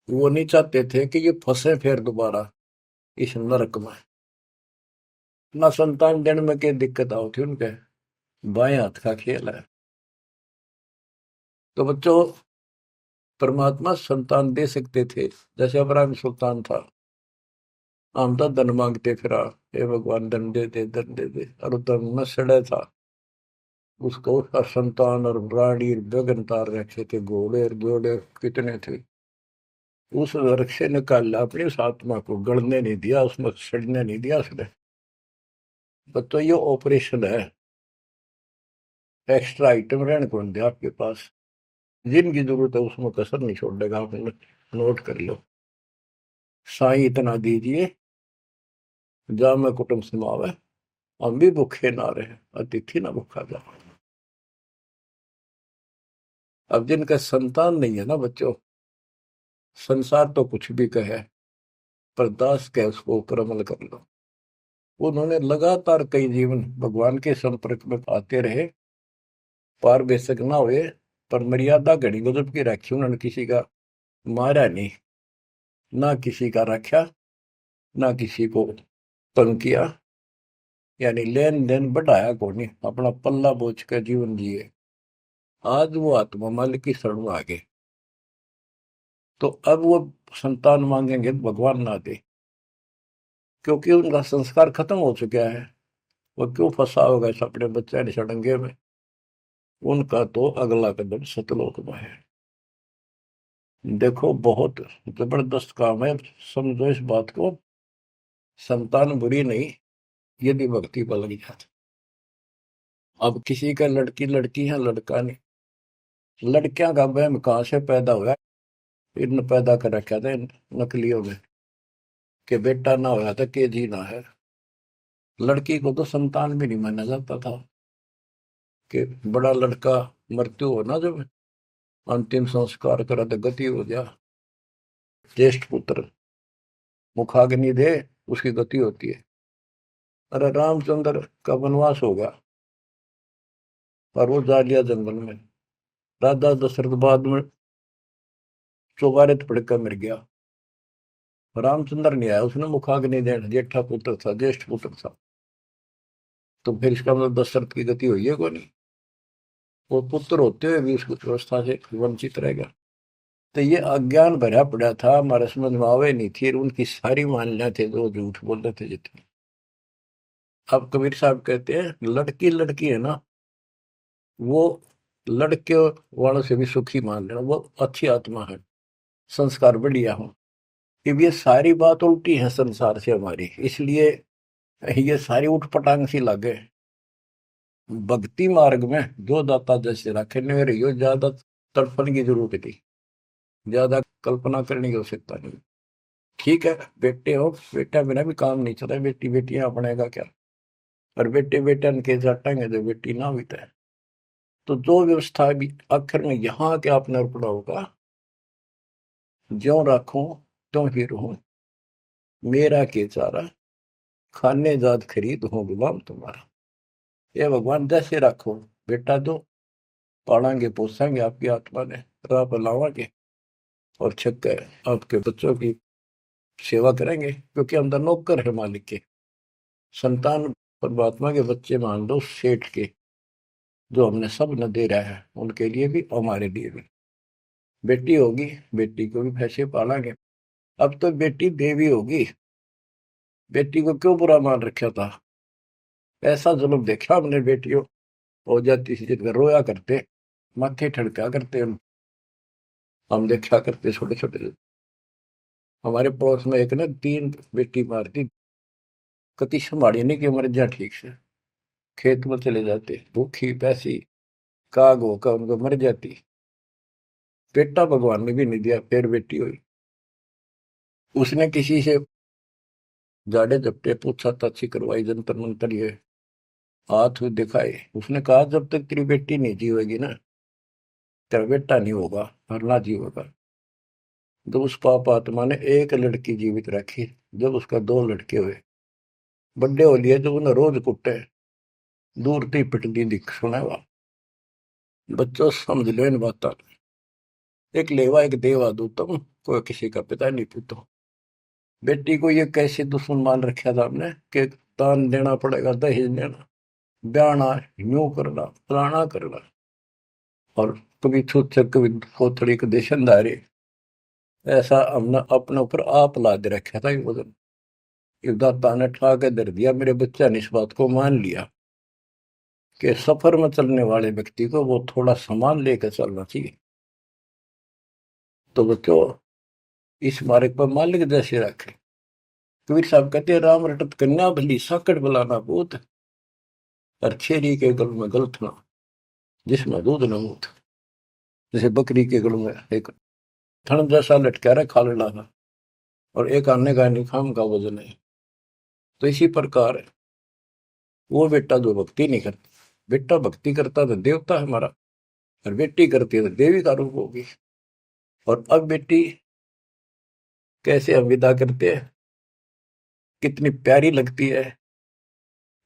वो नहीं चाहते थे कि ये फंसे फिर दोबारा इस नरक में। ना संतान देने में क्या दिक्कत आओ थी उनके, बाएं हाथ का खेल है। तो बच्चों, परमात्मा संतान दे सकते थे, जैसे अब्राहम सुल्तान था, हम तो धन मांगते फिरा, हे भगवान धन दे दे धन दे दे, और धन में सड़े था, उसको उसका संतान और रानी गगन तार रखे थे, घोड़े घोड़े कितने थे। उस नरक से निकाला अपनी उस आत्मा को, गड़ने नहीं दिया, उसमें सड़ने नहीं दिया उसने। तो ये ऑपरेशन है। एक्स्ट्रा आइटम रहने कौन दे आपके पास, जिनकी जरूरत है उसमें कसर नहीं छोड़ेगा। आप नोट कर लो। साईं इतना दीजिए, जा मैं कुटुंब समावे, हम भी भूखे ना रहे, अतिथि ना भूखा जा। अब जिनका संतान नहीं है ना बच्चों, संसार तो कुछ भी कहे, पर दास के उसको ऊपर अमल कर लो। उन्होंने लगातार कई जीवन भगवान के संपर्क में आते रहे, पार बेशक ना हुए, पर मर्यादा घड़ी गजब की रखी उन्होंने। किसी का मारा नहीं, ना किसी का रखा, ना किसी को तंग किया, यानी लेन देन बढ़ाया को नहीं, अपना पल्ला बोझ कर जीवन जिए। आज वो आत्मा मालिक की शरण में आ गए, तो अब वो संतान मांगेंगे तो भगवान ना दे, क्योंकि उनका संस्कार खत्म हो चुका है। वो क्यों फंसा होगा इस अपने बच्चे ने सड़ंगे में। उनका तो अगला कदम सतलोक में है। देखो बहुत जबरदस्त काम है, समझो इस बात को। संतान बुरी नहीं, यदि भक्ति पर लग जाती। अब किसी का लड़की लड़की है, लड़का नहीं। लड़कियां का वहम कहाँ से पैदा हुआ, इन पैदा कर रखा था इन नकलियों में, कि बेटा ना होया था के जी ना है। लड़की को तो संतान भी नहीं माना जाता था, कि बड़ा लड़का मृत्यु हो ना, जब अंतिम संस्कार करा तो गति हो गया। ज्येष्ठ पुत्र मुखाग्नि दे, उसकी गति होती है। अरे रामचंद्र का वनवास होगा और वो जा लिया जंगल में। राजा दशरथ बाद में चौबारे पड़कर मर गया। रामचंद्र नहीं आया, उसने मुखाग्नि दे, जेठा पुत्र था, ज्येष्ठ पुत्र था। तो फिर इसका मतलब दशरथ की गति हुई है को नहीं। वो पुत्र होते हुए भी उस व्यवस्था से वंचित रह गया। तो ये अज्ञान भरा पड़ा था, हमारे समझ में आवे नहीं थी, उनकी सारी मान्यता थे जो झूठ बोलते थे जितने। अब कबीर साहब कहते हैं लड़की लड़की है ना, वो लड़के वालों से भी सुखी मान लेना, वो अच्छी आत्मा है, संस्कार बढ़िया हो। अब ये सारी बात उल्टी है संसार से हमारी, इसलिए ये सारी उठपटांग सी लगे। भक्ति मार्ग में जो दाता जैसे रखे मेरे, यो ज्यादा तड़पण की जरूरत थी, ज्यादा कल्पना करने की आवश्यकता नहीं। ठीक है, बेटे हो, बेटा बिना भी काम नहीं चला, बेटी बेटियां अपने का क्या। और बेटे बेटा के जाटेंगे जो बेटी ना भी तय। तो जो व्यवस्था भी आखिर में यहाँ के आपने अर्पणा होगा, ज्यो राखूं त्यों ही रहूं, मेरा के चारा, खाने जात खरीद हूं गुलाम तुम्हारा। ये भगवान जैसे रखो, बेटा दो, पालेंगे पोसेंगे आपकी आत्मा ने, राह पर लावांगे, और छक आपके बच्चों की सेवा करेंगे, क्योंकि हम तो नौकर है मालिक के। संतान परमात्मा के बच्चे मान लो, सेठ के, जो हमने सब न दे रहा है, उनके लिए भी हमारे लिए भी। बेटी होगी, बेटी को भी पैसे पालेंगे। अब तो बेटी देवी होगी, बेटी को क्यों बुरा मान रखा था। ऐसा जुल्म देखा हमने, बेटियों हो जाती थी जिनका रोया करते, माथे ठड़का करते हम देखा करते छोटे छोटे। हमारे पड़ोस में एक ने 3 बेटी मार दी, कति संभाली नहीं कि मर जा ठीक से, खेत में चले जाते भूखी पैसी, काग होकर उनको मर जाती। बेटा भगवान ने भी नहीं दिया, फिर बेटी हुई। उसने किसी से जाड़े झपटे पूछा ताछी करवाई, जंतर मंतर ये हाथ दिखाए। उसने कहा जब तक तेरी बेटी नहीं जीवेगी ना, तेरा बेटा नहीं होगा और ना जीवेगा। जब उस पाप आत्मा ने एक लड़की जीवित रखी, जब उसका 2 लड़के हुए, बड्डे हो लिए, जब उन्हें रोज कुटे, दूर थी पिटती दिख सुना वा। बच्चों समझ लो इन बात। एक लेवा एक देवा दूतम, कोई किसी का पिता नहीं पूतो। बेटी को ये कैसे दुश्मन मान रखा था हमने, कि दान देना पड़ेगा, दहेज देना, ब्याना, यूं करना, फलाना करना, और कभी छूत कभी थोड़ी को देशनदारी। ऐसा हमने अपने ऊपर आप लाद रखा था। वजन दाता ने ठा के दर दिया, मेरे बच्चा ने इस बात को मान लिया कि सफर में चलने वाले व्यक्ति को वो थोड़ा सामान लेकर चलना चाहिए। तो बच्चों, इस मार्ग पर मालिक जैसे रखे। कबीर साहब कहते हैं, राम रटत कन्या भली साकट बुलाना पूत, और छेरी के गल में गलथना जिसमें दूध न मूत। जैसे बकरी के गल में एक थन जैसा लटका रहा खाल डाला, और एक आने का निखाम का वजन है। तो इसी प्रकार वो बेटा जो भक्ति नहीं करता, बेटा भक्ति करता तो देवता है हमारा, और बेटी करती है तो देवी का रूप होगी। और अब बेटी कैसे हम विदा करते हैं, कितनी प्यारी लगती है,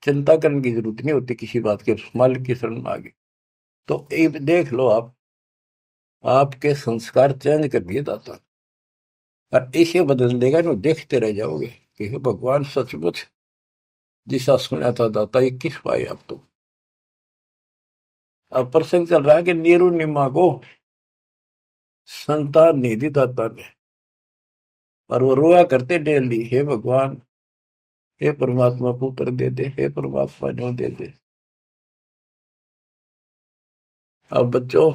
चिंता करने की जरूरत नहीं होती किसी बात के, मालिक की शरण में आ गई तो एक देख लो आप, आपके संस्कार चेंज कर दिए दाता, और इसे बदल देगा ना, देखते रह जाओगे कि हे भगवान सचमुच जिसा सुना था दाता ये किस पाए आप तो। अब प्रसंग चल रहा है कि नीरू निमा को संतान नहीं दी दाता ने, और वो रोया करते डेली, हे भगवान, हे परमात्मा पुत्र दे दे, हे परमात्मा जो दे दे। अब बच्चों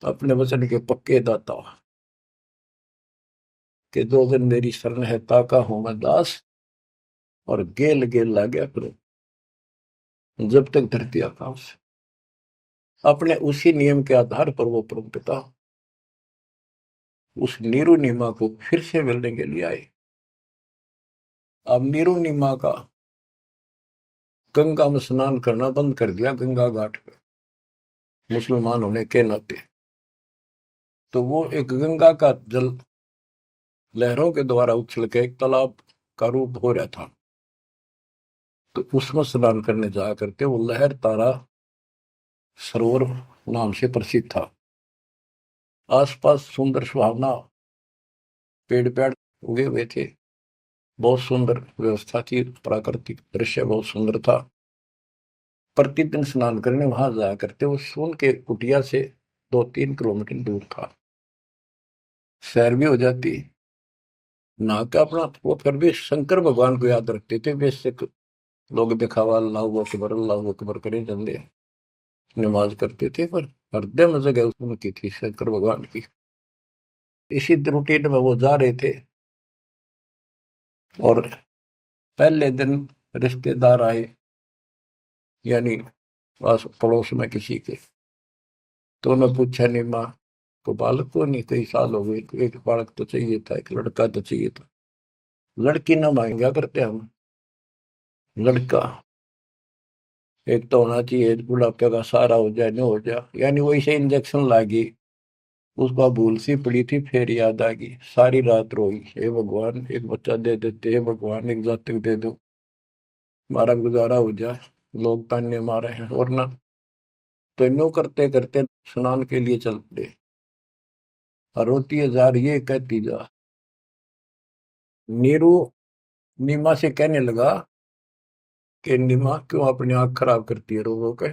अपने वचन के पक्के दाता, कि दो दिन मेरी शरण है ताका हूं मैं दास, और गेल गेल ला गया करो जब तक धरती आकाश। अपने उसी नियम के आधार पर वो परम पिता उस नीरू नीमा को फिर से मिलने के लिए आए। अब नीरू नीमा का गंगा में स्नान करना बंद कर दिया, गंगा घाट पे मुसलमान होने के नाते। तो वो एक गंगा का जल लहरों के द्वारा उछल के एक तालाब का रूप हो रहा था, तो उसमें स्नान करने जाया करते। वो लहर तारा सरोवर नाम से प्रसिद्ध था। आसपास सुंदर सुहावना पेड़ पेड़ उगे हुए थे, बहुत सुंदर व्यवस्था थी, प्राकृतिक दृश्य बहुत सुंदर था। प्रतिदिन स्नान करने वहां जाया करते। वो सोन के कुटिया से 2-3 किलोमीटर दूर था, सैर भी हो जाती, नहा के अपना वो फिर भी शंकर भगवान को याद रखते थे। बेशक लोग दिखावा अल्लाह अकबर करे चंदे नमाज करते थे, पर हृदय में जगह उनकी थी शंकर भगवान की। इसी रूटीन में वो जा रहे थे, और पहले दिन रिश्तेदार आए, यानी पास पड़ोस में किसी के। तो उन्होंने पूछा, नहीं माँ को बालक को नहीं, कई साल हो गए, एक बालक तो चाहिए था, एक लड़का तो चाहिए था। लड़की ना मांगा करते हम, लड़का एक तो होना चाहिए, बुढ़ापे का सहारा हो जाए, नहीं हो जाए। यानी वही से इंजेक्शन लागी, उसका भूल सी पड़ी थी, फिर याद आ गई, सारी रात रोई, हे भगवान एक बच्चा दे देते, हे भगवान एक जातक दे दो, हमारा गुजारा हो जाए, लोग ताने मारे हैं। और ना तो नो करते करते स्नान के लिए चल पड़े, और रोती है जा रही है, कहती जा। नीरू नीमा से कहने लगा कि नीमा क्यों अपनी आंख खराब करती है, रो के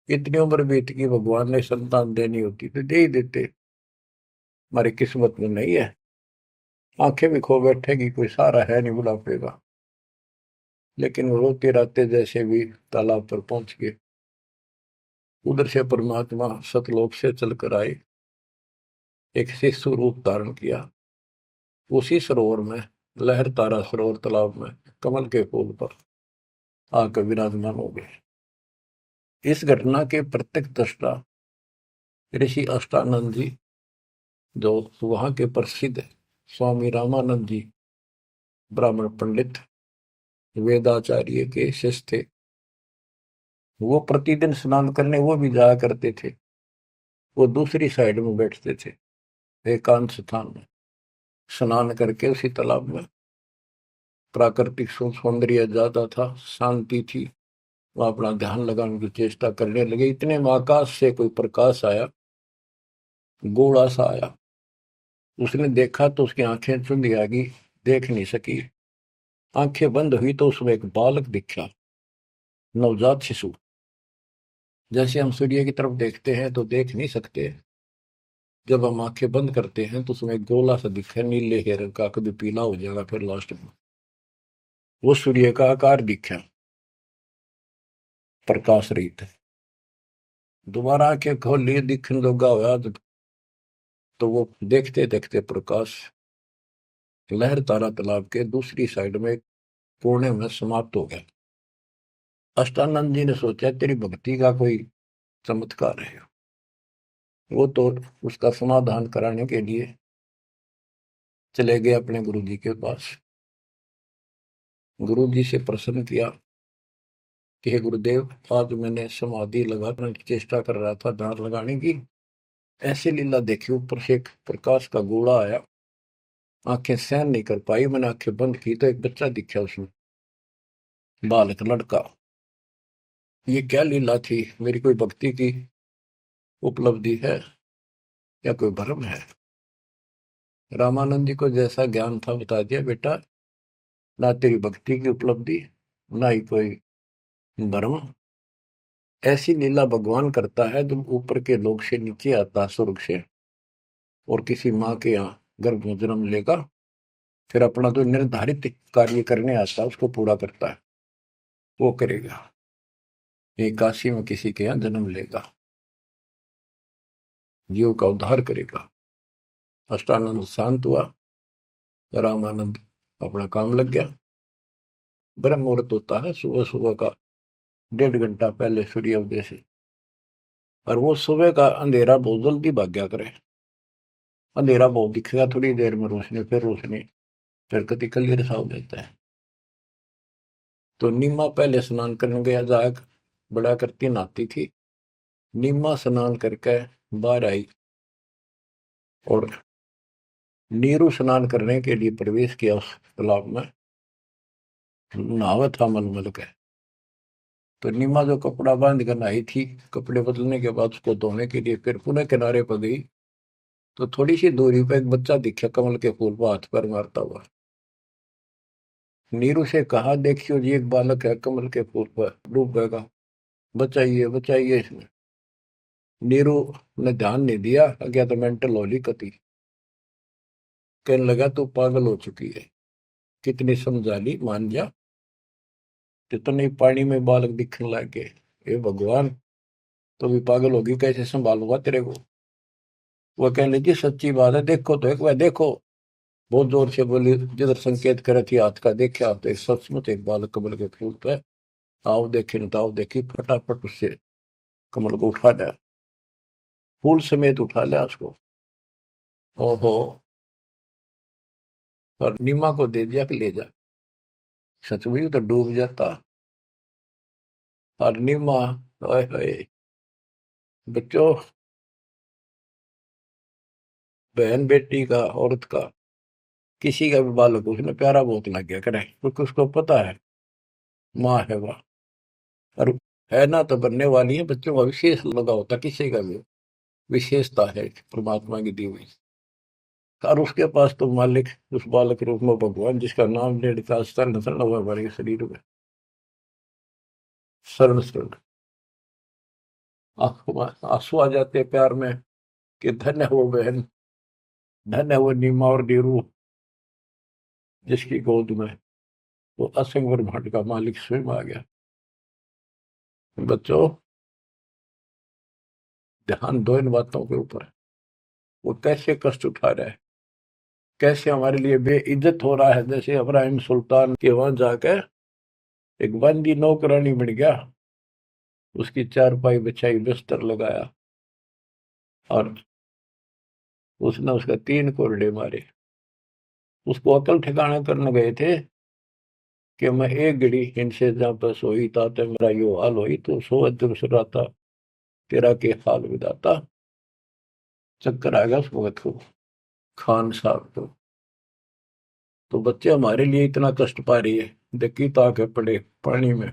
इतनी उम्र बीत गई, भगवान ने संतान देनी होती तो दे ही देते, हमारी किस्मत में नहीं है, आंखें भी खो बैठेगी, कोई सहारा है नहीं बुढ़ापे का। लेकिन वो रोते रहते जैसे भी तालाब पर पहुंच गए। उधर से परमात्मा सतलोक से चलकर आए, एक शिशु रूप धारण किया, उसी सरोवर में, लहर तारा सरोवर तालाब में कमल के फूल पर आकर विराजमान हो गए। इस घटना के प्रत्यक्ष दृष्टा ऋषि अष्टानंद जी, जो वहां के प्रसिद्ध स्वामी रामानंद जी ब्राह्मण पंडित वेदाचार्य के शिष्य थे, वो प्रतिदिन स्नान करने वो भी जाया करते थे। वो दूसरी साइड में बैठते थे, एकांत स्थान में, स्नान करके उसी तालाब में। प्राकृतिक सौंदर्य ज्यादा था, शांति थी, वो अपना ध्यान लगाने की चेष्टा करने लगे। इतने में आकाश से कोई प्रकाश आया, गोला सा आया। उसने देखा तो उसकी आंखें चुंधी आ गई, देख नहीं सकी। आंखें बंद हुई तो उसमें एक बालक दिखा, नवजात शिशु। जैसे हम सूर्य की तरफ देखते हैं तो देख नहीं सकते, जब हम आंखें बंद करते हैं तो उसमें एक गोला सा दिखा, नीले रंग का, कभी पीला हो जाएगा फिर लास्ट में। वो सूर्य का आकार दिखा, प्रकाश रहित। दोबारा आंखें खोल लिए, दिखने लगा हुआ तो वो देखते देखते प्रकाश लहर तारा तालाब के दूसरी साइड में कोने में समाप्त हो गया। अष्टानंद जी ने सोचा तेरी भक्ति का कोई चमत्कार है। वो तो उसका समाधान कराने के लिए चले गए अपने गुरु जी के पास। गुरु जी से प्रश्न किया कि हे गुरुदेव, आज मैंने समाधि लगाने की चेष्टा कर रहा था, ध्यान लगाने की, ऐसी लीला देखी, ऊपर से एक प्रकाश का गोला आया, आंखें सहन नहीं कर पाई, मैंने आंखें बंद की तो एक बच्चा दिखा उसमें, बालक लड़का। ये क्या लीला थी? मेरी कोई भक्ति की उपलब्धि है या कोई भ्रम है? रामानंद जी को जैसा ज्ञान था बता दिया, बेटा ना तेरी भक्ति की उपलब्धि, ना ही कोई भ्रम। ऐसी लीला भगवान करता है जब ऊपर के लोक से नीचे आता है, स्वर्ग से, और किसी माँ के यहाँ गर्भ में जन्म लेगा, फिर अपना जो निर्धारित कार्य करने आता है उसको पूरा करता है, वो करेगा। ये काशी में किसी के यहाँ जन्म लेगा, जीव का उद्धार करेगा। अष्टानंद शांत हुआ, रामानंद अपना काम लग गया। ब्रह्म मुहूर्त होता है सुबह सुबह का, 1.5 घंटा पहले सूर्योदय से, और वो सुबह का अंधेरा बहुत जल्दी भाग गया करे। अंधेरा बहुत दिखेगा, थोड़ी देर में रोशनी, फिर रोशनी, फिर कति क्लियर सा हो जाता है। तो नीमा पहले स्नान करने गया, जाग बड़ा करती नहाती थी। नीमा स्नान करके बाहर आई और नीरू स्नान करने के लिए प्रवेश किया उस तालाब में, नहावा था मलमल के। तो नीमा जो कपड़ा बांध कर नहाई थी, कपड़े बदलने के बाद उसको धोने के लिए फिर पुनः किनारे पर गई, तो थोड़ी सी दूरी पर एक बच्चा दिखा कमल के फूल पर हाथ पर मारता हुआ। नीरू से कहा, देखियो जी एक बालक है कमल के फूल पर डूब गएगा, बचाइए बचाइए इसमें। नीरू ने ध्यान नहीं दिया, गया तो मेंटल होली कती, कहने लगा तू पागल हो चुकी है, कितनी समझा ली, मान जा। जितने ही पानी में बालक दिखने लग गए, हे भगवान, तो भी पागल होगी, कैसे संभालूंगा तेरे को? वह कहने लगी सच्ची बात है, देखो तो एक बार देखो। बहुत जोर से बोली, जिधर संकेत करे थी हाथ का, देखा तो एक सचमुच एक बालक कमल के फूल पे, आओ देखे न ताओ देखी, फटाफट उससे कमल को उठा लिया, फूल समेत उठा लिया उसको। ओहो, और नीमा को दे दिया कि ले जा। सच में तो डूब जाता। और नीमा, हाय हाय, बच्चों, बहन बेटी का, औरत का, किसी का भी बालक उसने प्यारा बहुत लग गया करे, क्योंकि उसको पता है माँ है वह, और है ना तो बनने वाली है। बच्चों का विशेष लगा होता, किसी का भी विशेषता है परमात्मा की दी हुई, और उसके पास तो मालिक उस बालक रूप में भगवान, जिसका नाम ले लिखा शरण शरण हुआ हमारे शरीर में, शरण शरण। आंसू आ जाते हैं प्यार में कि धन्य है वो बहन, धन्य है वो नीमा और नीरू, जिसकी गोद में वो असंग ब्रह्मांड का मालिक स्वयं आ गया। बच्चों, ध्यान दो इन बातों के ऊपर। वो कैसे कष्ट उठा रहा है, कैसे हमारे लिए बेइज्जत हो रहा है। जैसे इब्राहिम सुल्तान के वहां जाकर एक बंदी नौकरानी बन गया, उसकी चारपाई बिछाई, बिस्तर लगाया, और उसने उसका 3 कोरडे मारे। उसको अकल ठिकाना करने गए थे कि मैं एक घड़ी इनसे जहाँ पर सोई था तो मेरा यो हाल हुई, तो सो दिन सुराता तेरा के हाल विदाता। चक्कर आ गया उस वक्त को, खान साहब को। तो बच्चे हमारे लिए इतना कष्ट पा रही है, देखी ताके पड़े पानी में,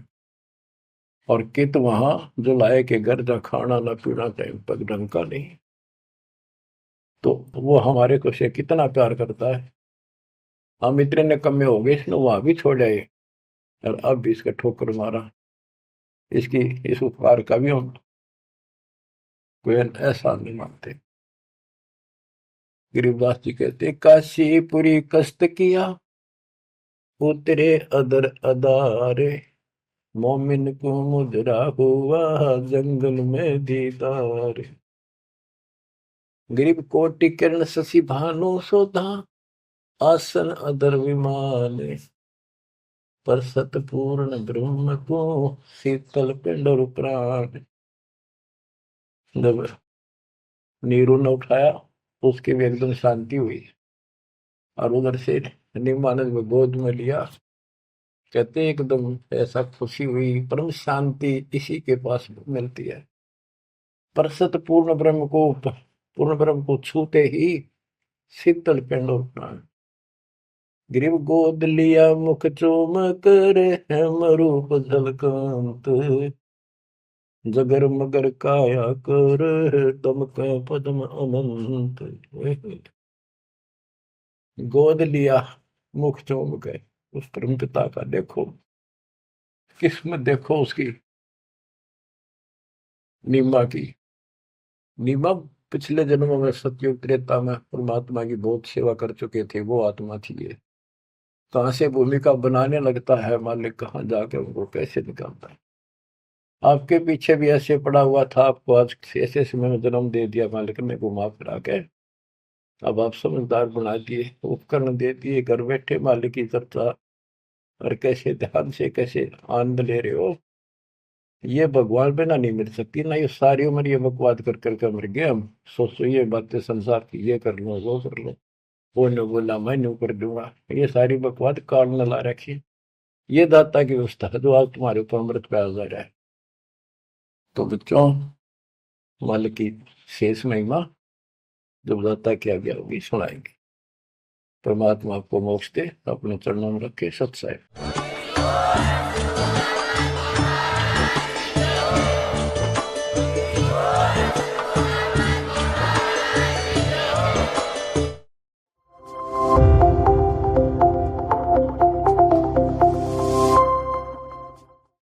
और कित वहां जो लाए के घर जा, खाना ना पीना टाइम पर ढंग का नहीं। तो वो हमारे को से कितना प्यार करता है। हम इतने निकम्मे हो गए, इसने वहां भी छोड़ आए, और अब भी इसका ठोकर मारा। इसकी इस उपकार का भी हम कोई ऐसा नहीं मानते। गरीबदास जी कहते, काशीपुरी कष्ट किया उतरे अदर अदारे, मोमिन को मुद्रा हुआ जंगल में दीदार। गरीब कोटि किरण शशि भानु सोधा, आसन अदर विमान, पर सतपूर्ण ब्रह्म को शीतल पिंड और प्राण। जब नीरू ने उठाया तो उसकी भी एकदम शांति हुई, और उधर से निमानंद में गोद में लिया। कहते एकदम ऐसा खुशी हुई, परम शांति इसी के पास मिलती है। पर सतपूर्ण पूर्ण ब्रह्म को छूते ही शीतल पिंड और प्राण। ग्रीव गोद लिया मुख चूम कर, हेम रूप झलकांत, जगर मगर काया कर, दमका पद्म अनंत। गोद लिया, मुख चूम के उस परम पिता का देखो, किस्मत देखो उसकी, नीमा की। नीमा पिछले जन्मों में सतयुग त्रेता में परमात्मा की बहुत सेवा कर चुके थे, वो आत्मा थी ये। कहां से भूमिका बनाने लगता है मालिक, कहाँ जाके उनको कैसे निकालता है। आपके पीछे भी ऐसे पड़ा हुआ था, आपको आज ऐसे समय में जन्म दे दिया मालिक ने घुमा फिरा के। अब आप समझदार बना दिए, उपकरण दे दिए, घर बैठे मालिक की चर्चा, और कैसे ध्यान से कैसे आनंद ले रहे हो। ये भगवान पे ना नहीं मिल सकती ना, ये सारी उम्र ये बकवाद कर करके मर गए हम। सोचो ये बातें संसार की, ये कर लो वो कर लो, वो ने बोला मैं न्यू कर दूंगा, ये सारी बकवाद काल न ला रखी। ये दाता की व्यवस्था है जो आज तुम्हारे ऊपर अमृत पे आ जा रहा है। तो बच्चों, मालिक की शेष महिमा जब दाता की आज्ञा होगी सुनाएंगे। परमात्मा आपको मोक्ष दे, अपने चरणों में रखे। सत्साई।